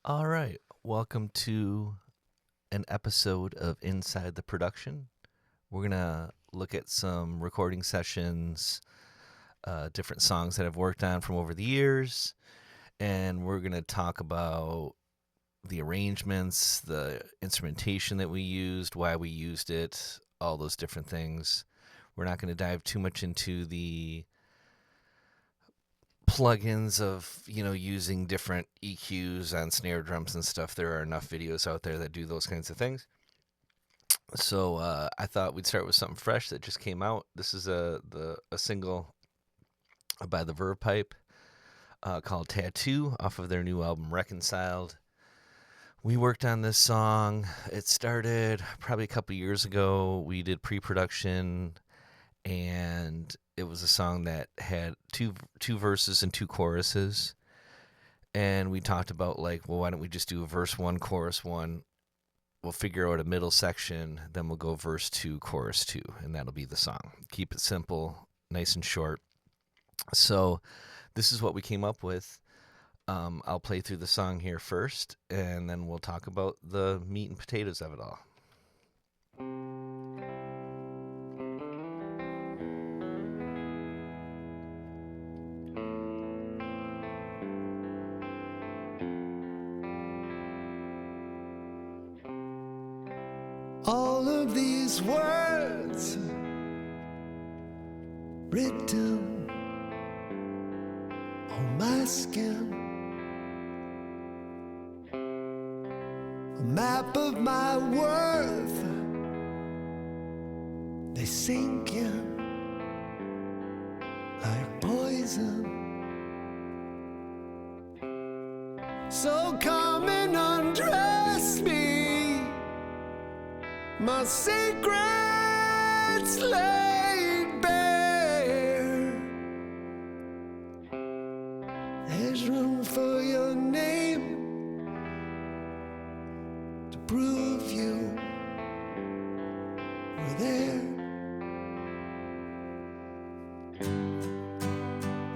All right. Welcome to an episode of Inside the Production. We're going to look at some recording sessions, different songs that I've worked on from over the years, and we're going to talk about the arrangements, the instrumentation that we used, why we used it, all those different things. We're not going to dive too much into the plugins of using different EQs on snare drums and stuff. There are enough videos out there that do those kinds of things. So I thought we'd start with something fresh that just came out. This is a single by the Verve Pipe called Tattoo off of their new album Reconciled. We worked on this song. It started probably a couple years ago. We did pre-production, and it was a song that had two verses and two choruses. And we talked about, like, well, why don't we just do a verse one, chorus one? We'll figure out a middle section, then we'll go verse two, chorus two, and that'll be the song. Keep it simple, nice and short. So this is what we came up with. I'll play through the song here first, and then we'll talk about the meat and potatoes of it all. All of these words written on my skin, a map of my worth, they sink in like poison. So come and undress me, my secrets laid bare. There's room for your name to prove you were there.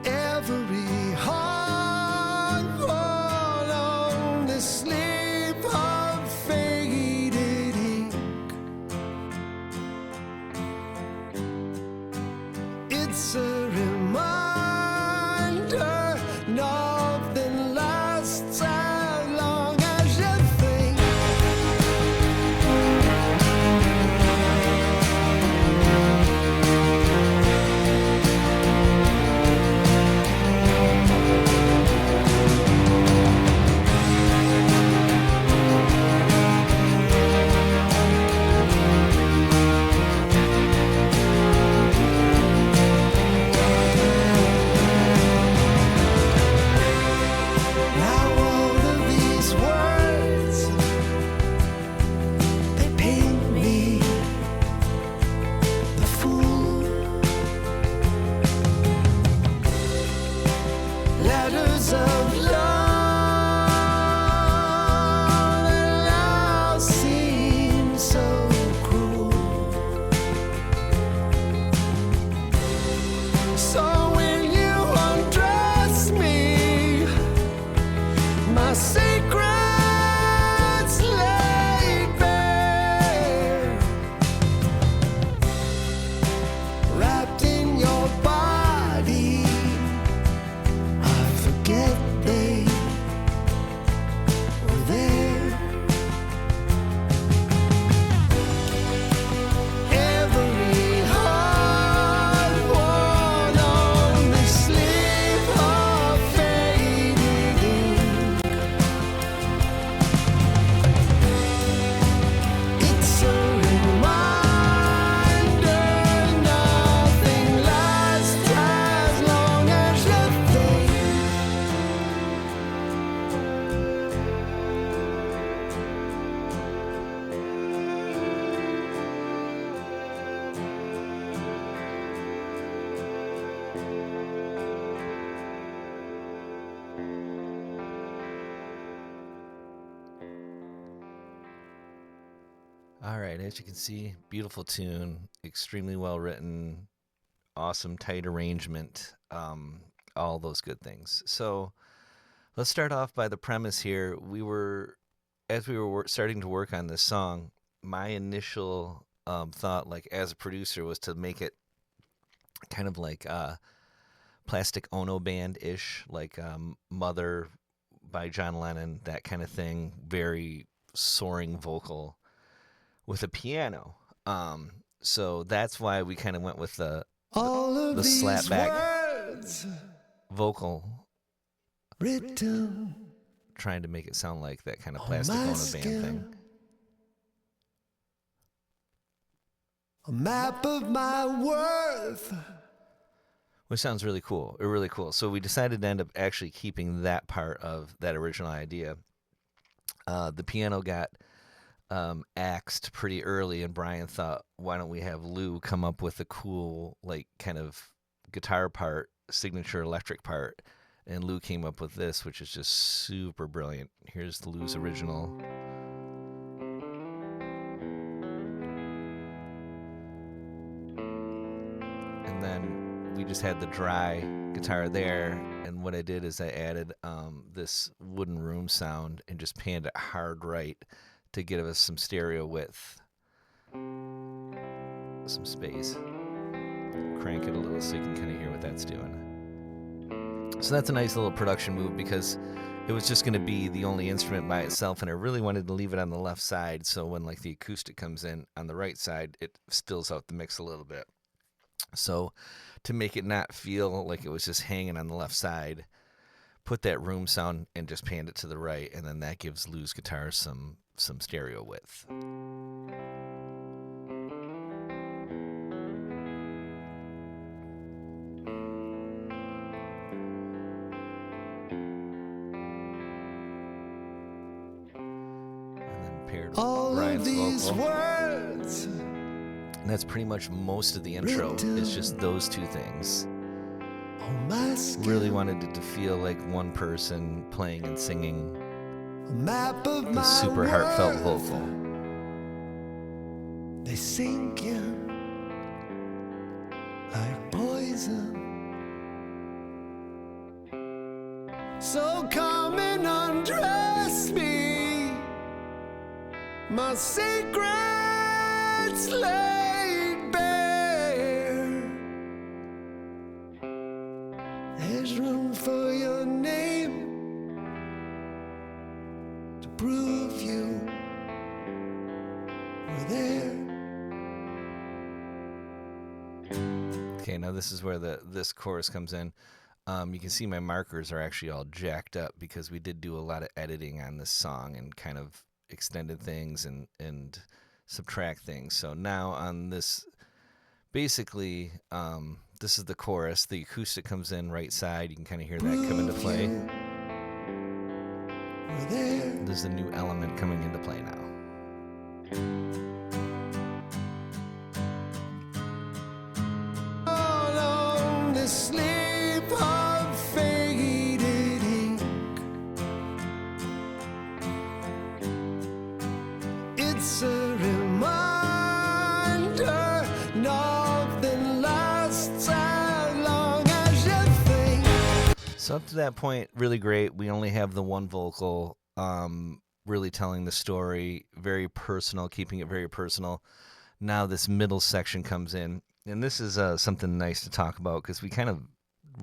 Every heart wall on the sleeve of faded ink. It's a reminder nothing lasts as long as you think. Now all of these words, they paint me the fool. Letters of love that now seem so cruel. So when you undress me, my secrets laid bare, wrapped in your body, I forget they were there. Every heart worn on the sleeve of faded ink. It's a reminder nothing lasts as long as you think. All right, as you can see, beautiful tune, extremely well written, awesome tight arrangement, all those good things. So Let's start off by the premise here. As we were starting to work on this song, my initial thought, like as a producer, was to make it kind of like Plastic Ono Band ish, like Mother by John Lennon, that kind of thing. Very soaring vocal with a piano. So that's why we kind of went with All of the these slapback words vocal, written trying to make it sound like that kind of on Plastic my Ono Band skin. thing. A map of my worth. Which sounds really cool. Really cool. So we decided to end up actually keeping that part of that original idea. The piano got axed pretty early, and Brian thought, why don't we have Lou come up with a cool, like, kind of guitar part, signature electric part. And Lou came up with this, which is just super brilliant. Here's Lou's original. And then we just had the dry guitar there. And what I did is I added this wooden room sound and just panned it hard right to give us some stereo width, some space. Crank it a little so you can kind of hear what that's doing. So that's a nice little production move because it was just going to be the only instrument by itself, and I really wanted to leave it on the left side so when like the acoustic comes in on the right side, it stills out the mix a little bit. So to make it not feel like it was just hanging on the left side, put that room sound and just panned it to the right, and then that gives Lou's guitar some stereo width. And then paired with All Brian's of these vocal. words And that's pretty much most of the intro. It's just those two things. on my skin. Really wanted it to feel like one person playing and singing A map of the my super heartfelt worth. vocal. They sink in like poison. So come and undress me, my secrets laid bare. There's room for your name to prove you were there. Okay, now this is where this chorus comes in. You can see my markers are actually all jacked up because we did do a lot of editing on this song and kind of extended things and subtract things. So now on this, basically, this is the chorus. The acoustic comes in right side. You can kind of hear that come into play. Were there. There's a new element coming into play now. All on the sleep of faded ink. It's a reminder nothing lasts as long as you think. So up to that point, really great. We only have the one vocal, really telling the story, very personal, keeping it very personal. Now this middle section comes in, and this is something nice to talk about because we kind of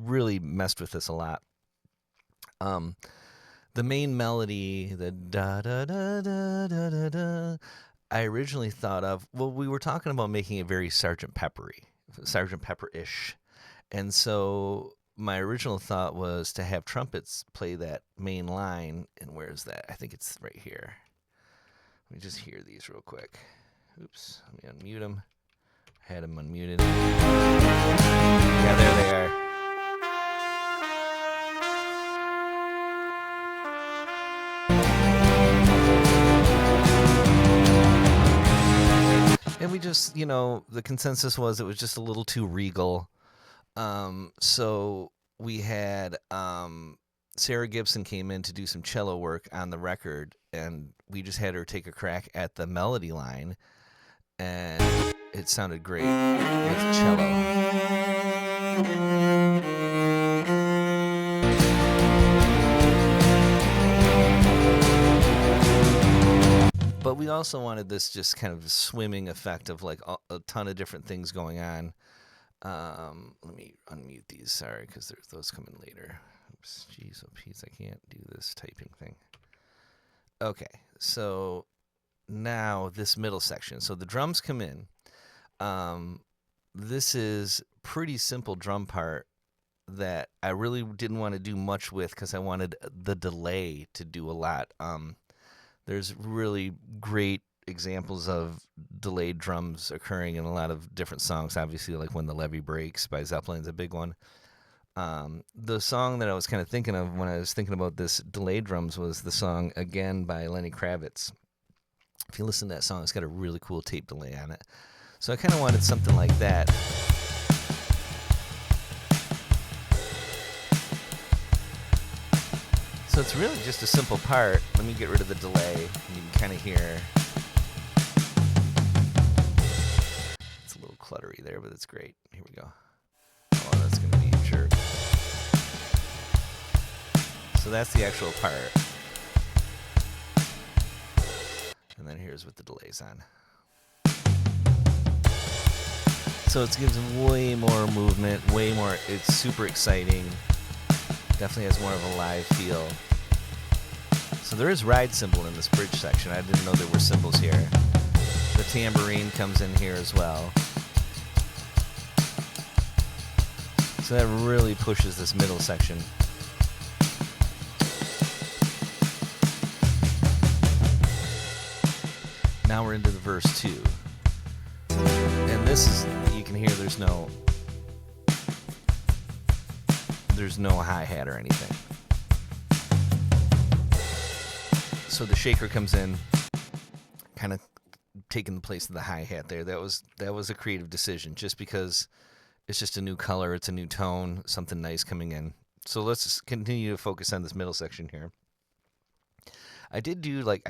really messed with this a lot. The main melody, the da da da da da da da, I originally thought of, well, we were talking about making it very Sgt. Pepper-ish. And so my original thought was to have trumpets play that main line. And where's that? I think it's right here. Let me just hear these real quick. Oops, let me unmute them. I had them unmuted. Yeah, there they are. And we just, the consensus was it was just a little too regal. So we had Sarah Gibson came in to do some cello work on the record, and we just had her take a crack at the melody line, and it sounded great with cello. But we also wanted this just kind of swimming effect of like a ton of different things going on. Let me unmute these, sorry, because there's those coming later. Oops, jeez, oh Pete, I can't do this typing thing. Okay, so now this middle section. So the drums come in. This is pretty simple drum part that I really didn't want to do much with because I wanted the delay to do a lot. There's really great examples of delayed drums occurring in a lot of different songs. Obviously, like When the Levee Breaks by Zeppelin's a big one. The song that I was kind of thinking of when I was thinking about this delayed drums was the song Again by Lenny Kravitz. If you listen to that song, it's got a really cool tape delay on it. So I kind of wanted something like that. So it's really just a simple part. Let me get rid of the delay. You can kind of hear. It's a little cluttery there, but it's great. Here we go. Oh, that's going to be a jerk. So that's the actual part. And then here's what the delay's on. So it gives them way more movement, way more. It's super exciting. Definitely has more of a live feel. So there is ride cymbal in this bridge section. I didn't know there were cymbals here. The tambourine comes in here as well. So that really pushes this middle section. Now we're into the verse 2. And this is, you can hear there's no hi-hat or anything. So the shaker comes in, kind of taking the place of the hi-hat there. That was a creative decision, just because it's just a new color, it's a new tone, something nice coming in. So let's just continue to focus on this middle section here. I did do like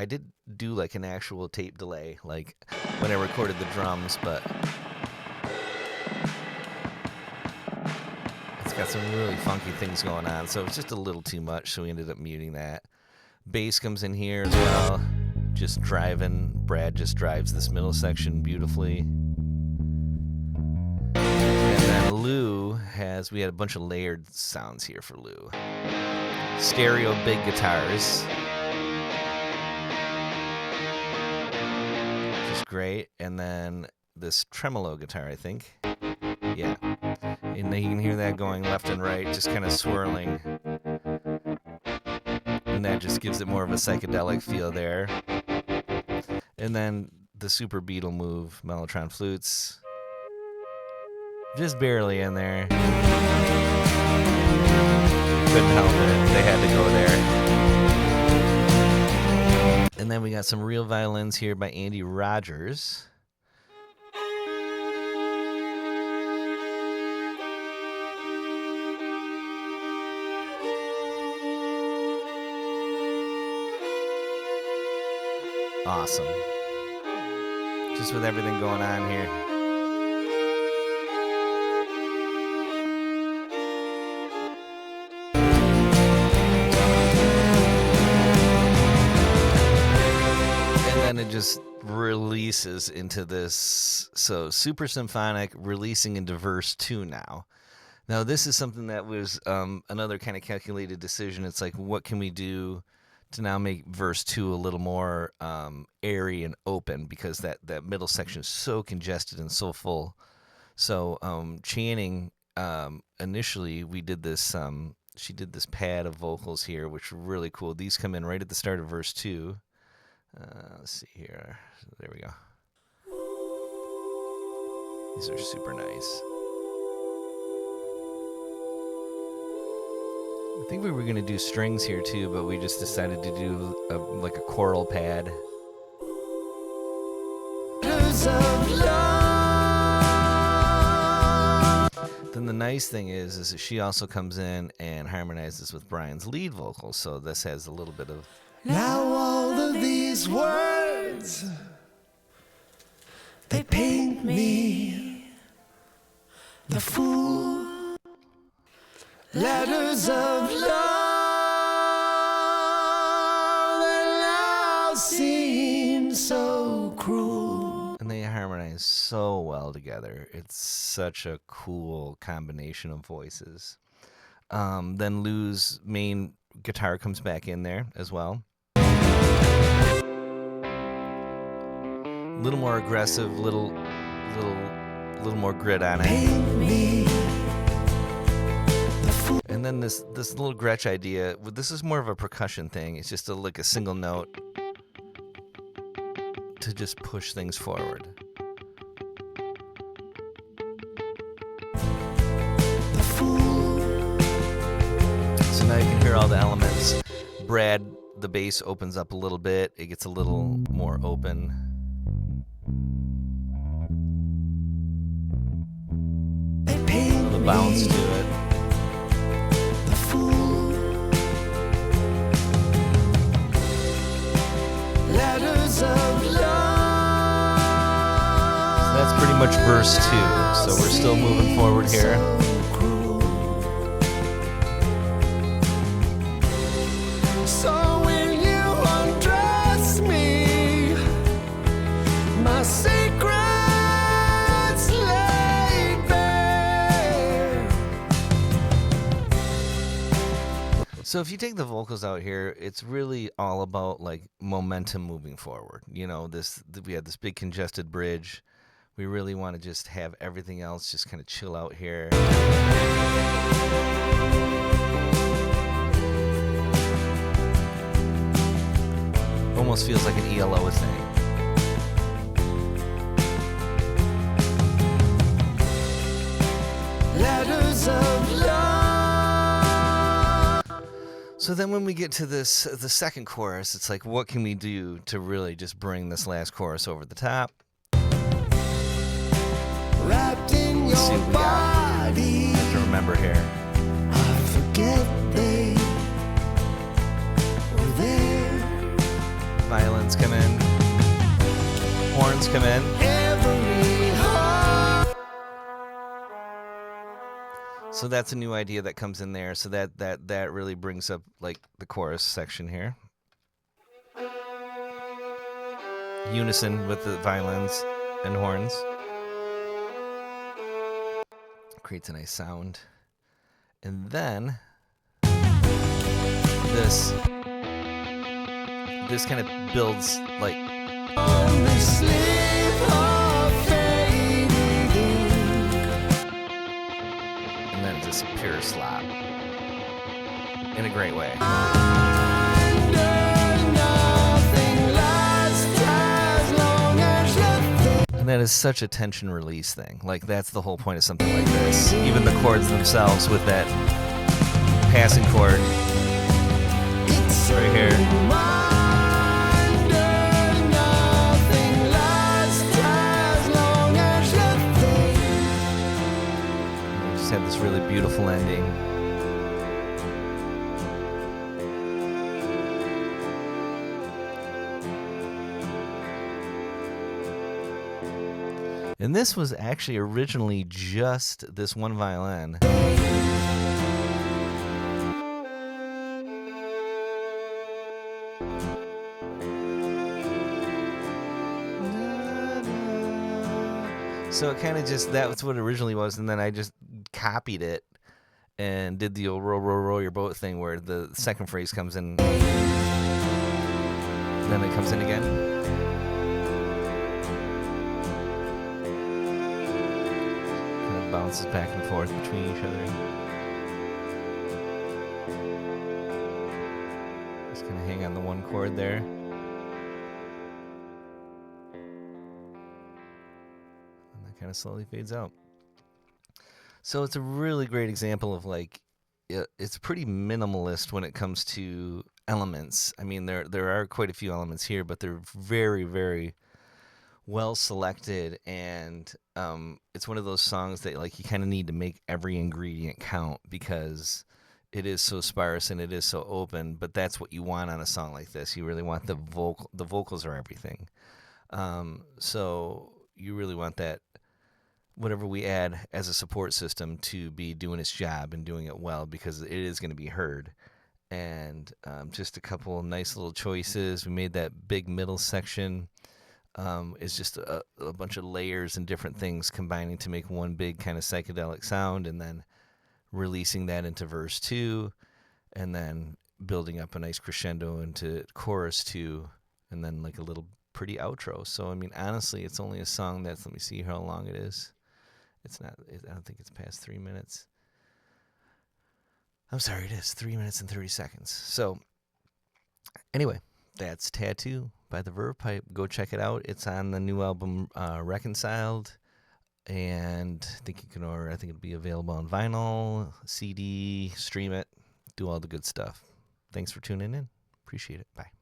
an actual tape delay, like when I recorded the drums, but it's got some really funky things going on, so it's just a little too much, so we ended up muting that. Bass comes in here as well, just driving. Brad just drives this middle section beautifully. And then Lou we had a bunch of layered sounds here for Lou. Stereo big guitars. Which is great. And then this tremolo guitar, I think. Yeah. And then you can hear that going left and right, just kind of swirling. And that just gives it more of a psychedelic feel there. And then the super Beatle move, Mellotron flutes. Just barely in there. Couldn't help it. They had to go there. And then we got some real violins here by Andy Rogers. Awesome. Just with everything going on here. And then it just releases into this. So super symphonic, releasing into verse 2 now. Now this is something that was another kind of calculated decision. It's like, what can we do to now make verse 2 a little more airy and open, because that middle section is so congested and so full. So Channing, initially we did this, she did this pad of vocals here, which were really cool. These come in right at the start of verse 2. Let's see here. There we go. These are super nice. I think we were going to do strings here too, but we just decided to do like a choral pad. Then the nice thing is that she also comes in and harmonizes with Brian's lead vocals, so this has a little bit of... Now all of these words, they paint me the fool. Letters of love that now seem so cruel. And they harmonize so well together. It's such a cool combination of voices. Then Lou's main guitar comes back in there as well. A little more aggressive, little more grit on it. And then this little Gretsch idea. This is more of a percussion thing. It's just like a single note to just push things forward. So now you can hear all the elements. Brad, the bass opens up a little bit. It gets a little more open. A little bounce to it. Letters of love. So that's pretty much verse 2. So we're still moving forward here. So when you undress me, my secrets laid bare. So if you take the vocals out here, it's really all about like momentum moving forward. You know, we had this big congested bridge. We really want to just have everything else just kind of chill out here. Almost feels like an ELO thing. Letters of love. So then when we get to the second chorus, it's like, what can we do to really just bring this last chorus over the top? Wrapped in Let's see your what we got. body. I have to remember here. I forget they were there. Violins come in. Horns come in. Every heart. So that's a new idea that comes in there. So that really brings up like the chorus section here. Unison with the violins and horns. Creates a nice sound. And then this kind of builds like On the sleep of fading ink. and then just pure slop. In a great way. Under nothing lasts as long as you think. And that is such a tension release thing. Like that's the whole point of something like this. Even the chords themselves with that passing chord It's right here. under nothing lasts as long as you think. We just have this really beautiful ending. And this was actually originally just this one violin. So it kind of just, that was what it originally was, and then I just copied it and did the old row, row, row your boat thing where the second phrase comes in, then it comes in again. Kind of bounces back and forth between each other. Just kind of hang on the one chord there. Kind of slowly fades out. So it's a really great example of like, it's pretty minimalist when it comes to elements. I mean, there are quite a few elements here, but they're very, very well selected, and it's one of those songs that like you kind of need to make every ingredient count because it is so sparse and it is so open. But that's what you want on a song like this. You really want the vocals are everything. So you really want that. Whatever we add as a support system to be doing its job and doing it well because it is going to be heard. And just a couple of nice little choices. We made that big middle section is just a bunch of layers and different things combining to make one big kind of psychedelic sound, and then releasing that into verse 2, and then building up a nice crescendo into chorus 2, and then like a little pretty outro. So I mean, honestly, it's only a song that's, let me see how long it is. It's not, I don't think it's past 3 minutes. I'm sorry, it is 3 minutes and 30 seconds. So anyway, that's Tattoo by the Verve Pipe. Go check it out. It's on the new album Reconciled, and I think you can order. I think it'll be available on vinyl, CD, stream it, do all the good stuff. Thanks for tuning in. Appreciate it. Bye.